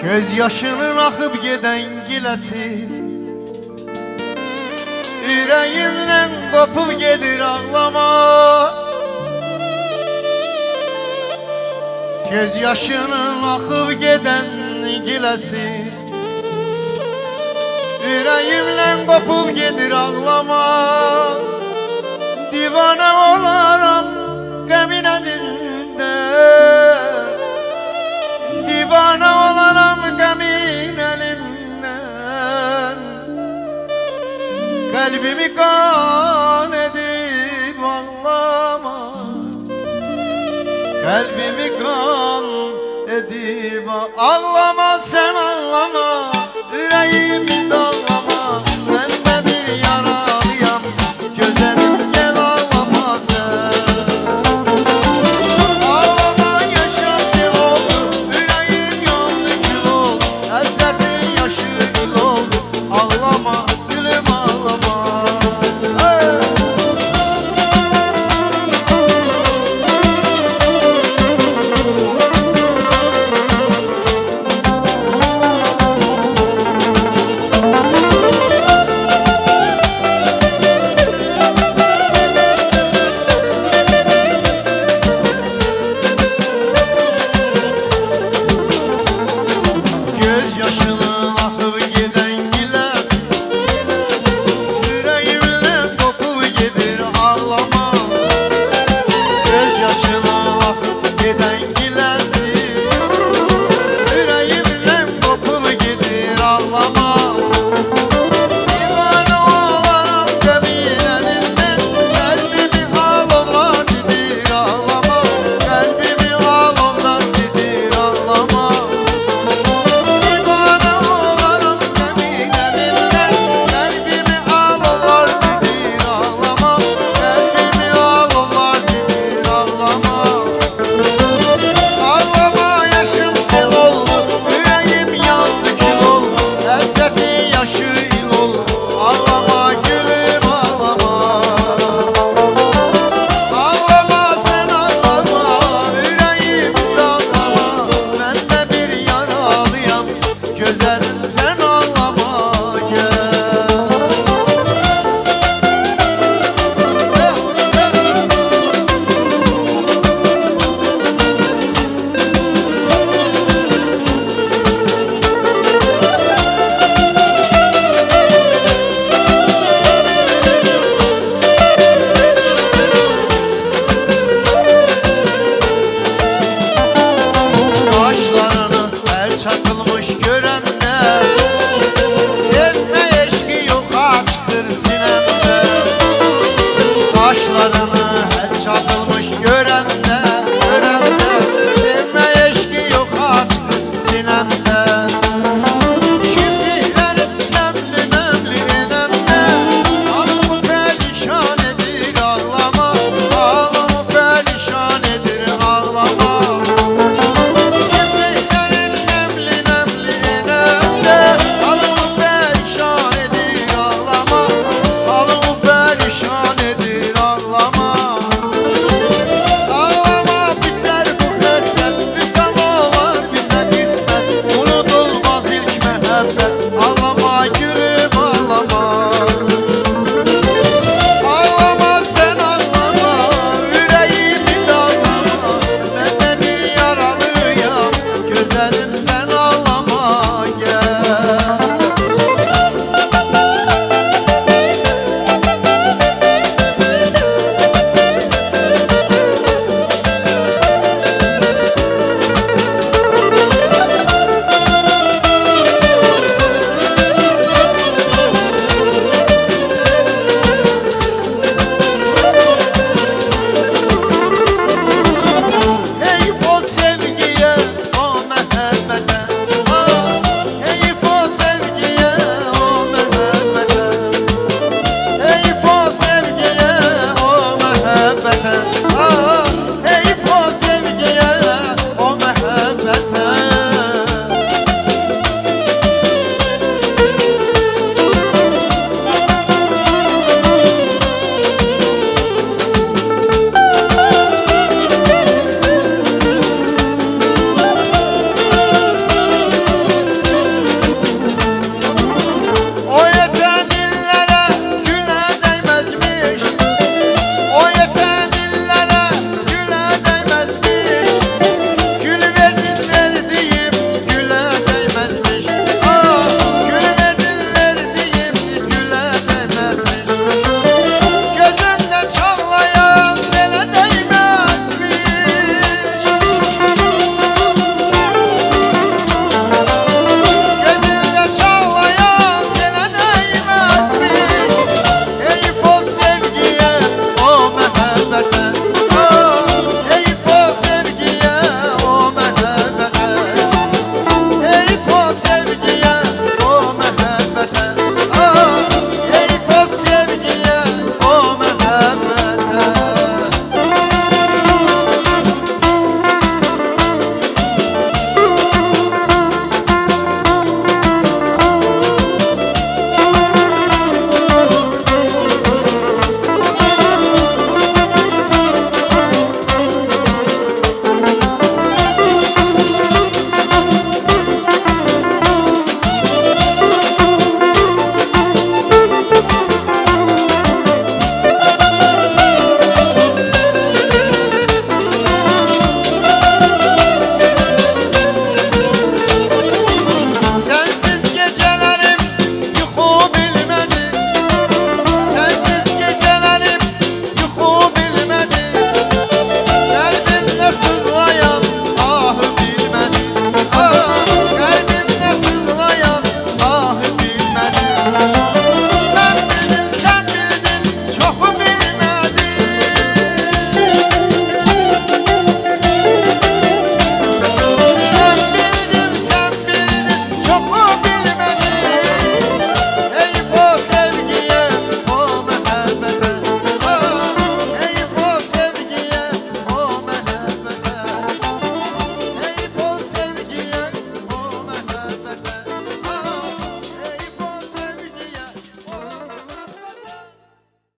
Göz yaşının akıp giden gilesi, yüreğimden kopup gedir ağlama. Göz yaşının akıp giden gilesi, yüreğimden kopup gedir ağlama. Divane olaram qəmin elinden, divane olaram qəmin elinden. Kalbimi kan edip ağlama, kalbimi kan edip ağlama, sen ağlama, yüreğimi dağlama. Ben de bir yaralıyam, güzelim gel ağlama sen. Ağlama yaşam sev oldu, yüreğim yandı kül oldu, hasretin yaşı gül oldu. Ağlama gülüm ağlama. Göz yaşının akıp giden gilesi, yüreğimden kopup gedir ağlama. Göz yaşının akıp giden gilesi, yüreğimden kopup gedir ağlama. Divane olaram qəmin elinden, kalbimi alovlar didir ağlama. Kalbimi alovlar didir ağlama. Divane olaram qəmin elinden, kalbimi alovlar didir ağlama. Kalbimi alovlar didir ağlama. Ağlama yaşım sel oldu, yüreğim yandı kül oldu, hasretin yaşı il oldu. Ağlama gülüm ağlama. Ağlama sen ağlama, yüreğimi dağlama. Ben de bir yaralıyam, güzelim sen ağlama gel. Başlarını el çakılmış görende, sevme eşki yok açtır sinemde. Başlarını el çakılmış görende, sevme eşki yok açtır sinemde. Kirpiklerin nemli nemli enende, halımı perişan edir ağlama. Halımı perişan edir ağlama. Kirpiklerin nemli nemli enende, halımı perişan edir ağlama. Halımı perişan edir ağlama. Ağlama biter bu hasret, vüsal olar bize kısmet. Unutulmaz ilk mehabbet, ağlama gülüm ağlama. Ağlama sen ağlama, yüreğimi dağlama. Ben de bir yaralıyam, güzelim